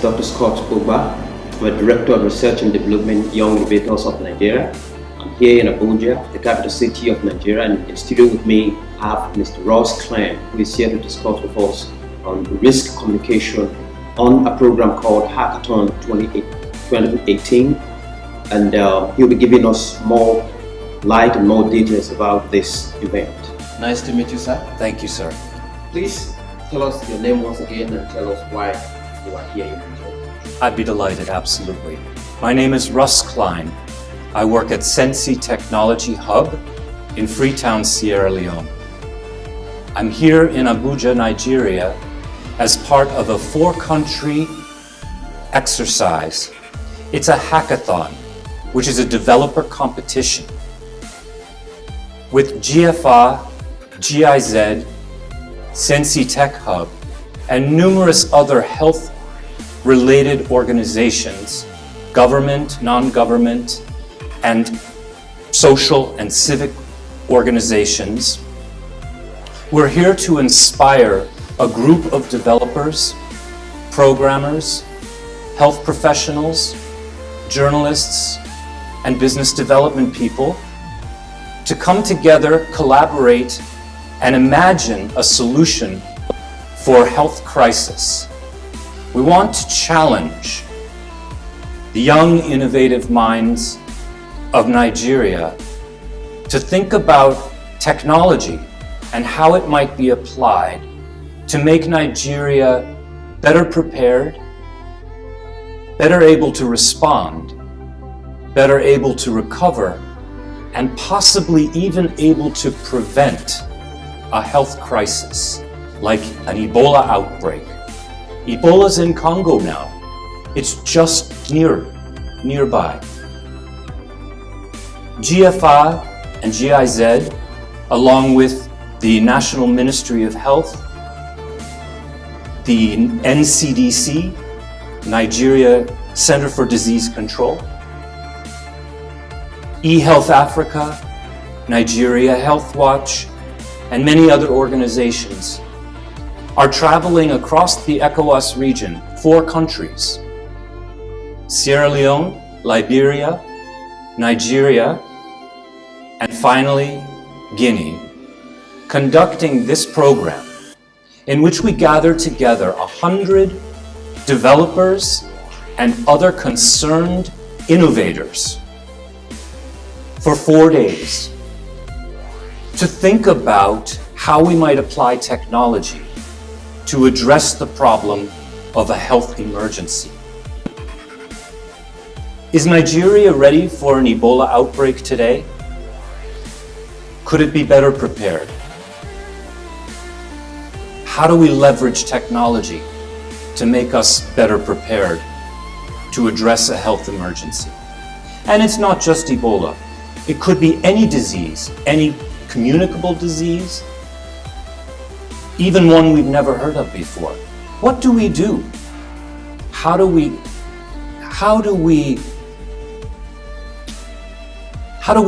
Dr. Scott Ugbah. I'm a Director of Research and Development, Young Innovators of Nigeria. I'm here in Abuja, the capital city of Nigeria, and in studio with me I have Mr. Russ Klein, who is here to discuss with us on risk communication on a program called Hackathon 2018, and he'll be giving us more light and more details about this event. Nice to meet you, sir. Thank you, sir. Please tell us your name once again and tell us why you are here in Nigeria. I'd be delighted, absolutely. My name is Russ Klein. I work at Sensi Technology Hub in Freetown, Sierra Leone. I'm here in Abuja, Nigeria, as part of a 4-country exercise. It's a hackathon, which is a developer competition with GFA, GIZ, Sensi Tech Hub, and numerous other health-related organizations, government, non-government, and social and civic organizations. We're here to inspire a group of developers, programmers, health professionals, journalists, and business development people to come together, collaborate, and imagine a solution for a health crisis. We want to challenge the young, innovative minds of Nigeria to think about technology and how it might be applied to make Nigeria better prepared, better able to respond, better able to recover, and possibly even able to prevent a health crisis like an Ebola outbreak. Ebola's in Congo now. It's just nearby. GFA and GIZ, along with the National Ministry of Health, the NCDC, Nigeria Center for Disease Control, eHealth Africa, Nigeria Health Watch, and many other organizations are traveling across the ECOWAS region, 4 countries, Sierra Leone, Liberia, Nigeria, and finally, Guinea, conducting this program in which we gather together 100 developers and other concerned innovators for 4 days to think about how we might apply technology to address the problem of a health emergency. Is Nigeria ready for an Ebola outbreak today? Could it be better prepared? How do we leverage technology to make us better prepared to address a health emergency? And it's not just Ebola. It could be any disease, any communicable disease, even one we've never heard of before. What do we do? How do we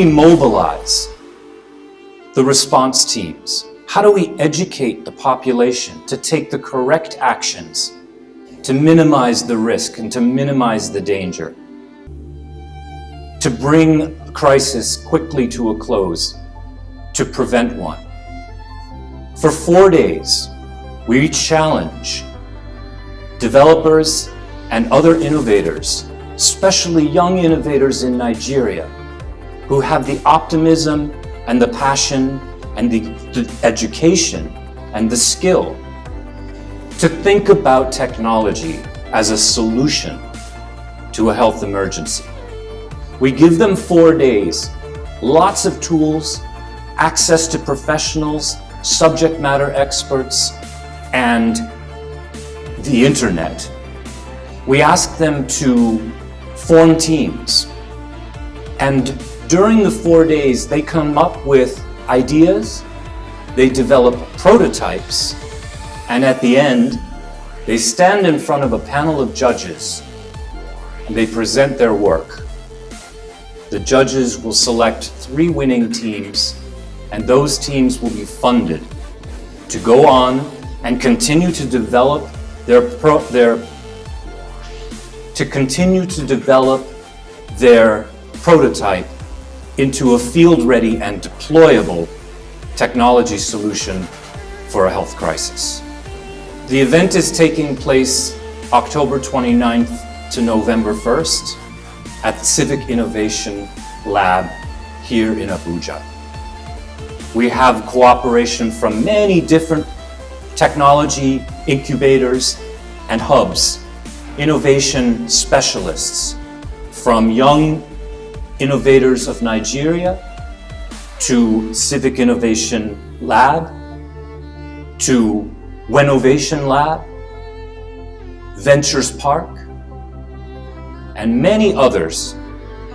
mobilize the response teams? How do we educate the population to take the correct actions to minimize the risk and to minimize the danger, to bring a crisis quickly to a close, to prevent one? For 4 days, we challenge developers and other innovators, especially young innovators in Nigeria, who have the optimism and the passion and the education and the skill to think about technology as a solution to a health emergency. We give them 4 days, lots of tools, access to professionals, subject matter experts, and the internet. We ask them to form teams, and during the 4 days, they come up with ideas, they develop prototypes, and at the end, they stand in front of a panel of judges and they present their work. The judges will select 3 winning teams, and those teams will be funded to go on and continue to develop their to continue to develop their prototype into a field-ready and deployable technology solution for a health crisis. The event is taking place October 29th to November 1st at the Civic Innovation Lab here in Abuja. We have cooperation from many different technology incubators and hubs, innovation specialists, from young innovators of Nigeria to Civic Innovation Lab to Wennovation Lab, Ventures Park, and many others,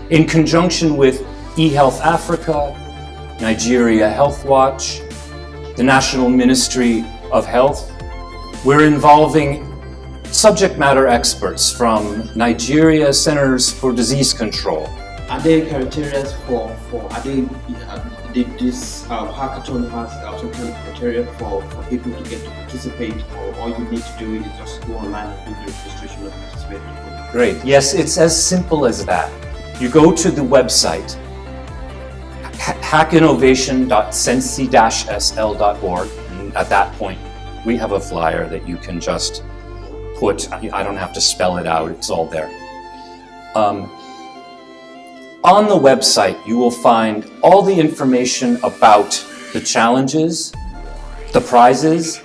in conjunction with eHealth Africa, Nigeria Health Watch, the National Ministry of Health. We're involving subject matter experts from Nigeria Centers for Disease Control. Are there criteria did this hackathon has some kind of criteria for people to get to participate, or all you need to do is just go online and do the registration and participate? Great. Yes, it's as simple as that. You go to the website, hackinnovation.sensi-sl.org, and at that point, we have a flyer that you can just put. I don't have to spell it out, it's all there. On the website, you will find all the information about the challenges, the prizes,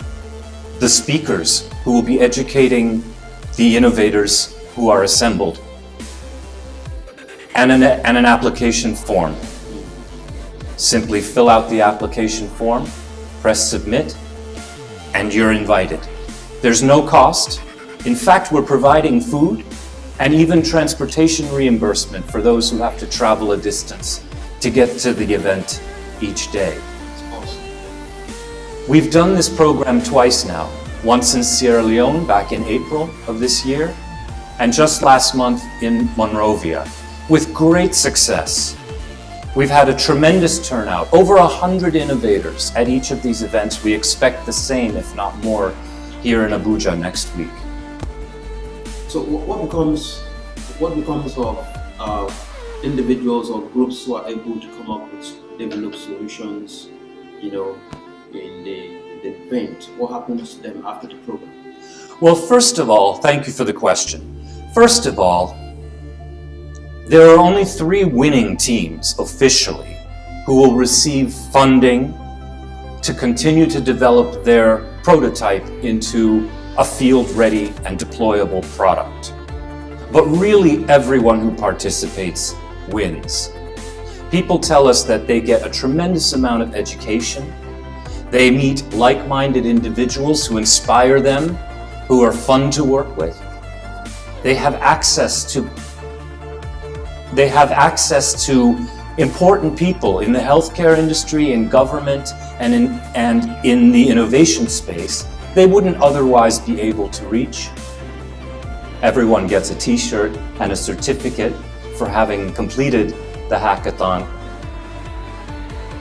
the speakers who will be educating the innovators who are assembled, and an application form. Simply fill out the application form, press submit, and you're invited. There's no cost. In fact, we're providing food and even transportation reimbursement for those who have to travel a distance to get to the event each day. We've done this program twice now, once in Sierra Leone back in April of this year, and just last month in Monrovia, with great success. We've had a tremendous turnout, over 100 innovators at each of these events. We expect the same, if not more, here in Abuja next week. So what becomes of individuals or groups who are able to come up with develop solutions, in the event? What happens to them after the program? Well, first of all, thank you for the question. First of all, there are only 3 winning teams officially who will receive funding to continue to develop their prototype into a field-ready and deployable product. But really, everyone who participates wins. People tell us that they get a tremendous amount of education. They meet like-minded individuals who inspire them, who are fun to work with. They have access to important people in the healthcare industry, in government, and in the innovation space they wouldn't otherwise be able to reach. Everyone gets a t-shirt and a certificate for having completed the hackathon.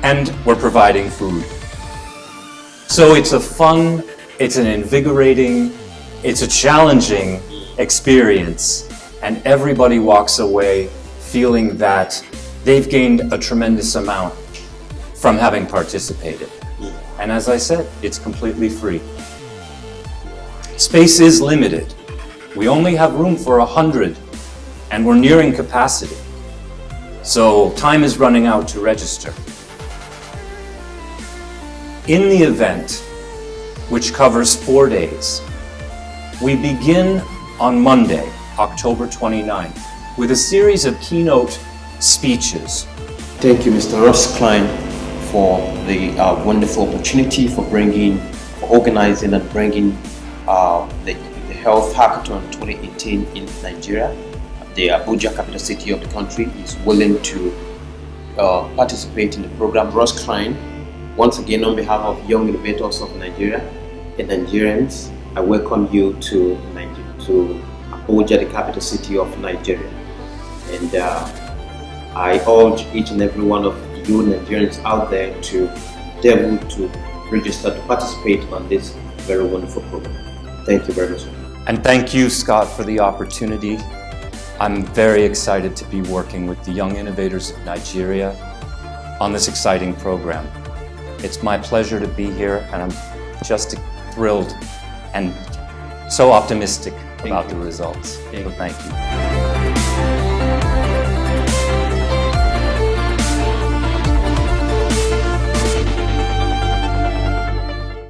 And we're providing food. So it's a fun, it's an invigorating, it's a challenging experience, and everybody walks away feeling that they've gained a tremendous amount from having participated. And as I said, it's completely free. Space is limited. We only have room for 100, and we're nearing capacity. So time is running out to register. In the event, which covers 4 days, we begin on Monday, October 29th, with a series of keynote speeches. Thank you, Mr. Russ Klein, for the wonderful opportunity for organizing and bringing the Health Hackathon 2018 in Nigeria. The Abuja, capital city of the country, is willing to participate in the program. Russ Klein, once again, on behalf of Young Innovators of Nigeria and Nigerians, I welcome you to Abuja, the capital city of Nigeria. And I urge each and every one of you Nigerians out there to endeavor to register to participate on this very wonderful program. Thank you very much. And thank you, Scott, for the opportunity I'm very excited to be working with the young innovators of Nigeria on this exciting program. It's my pleasure to be here, and I'm just thrilled and so optimistic about the results. So thank you.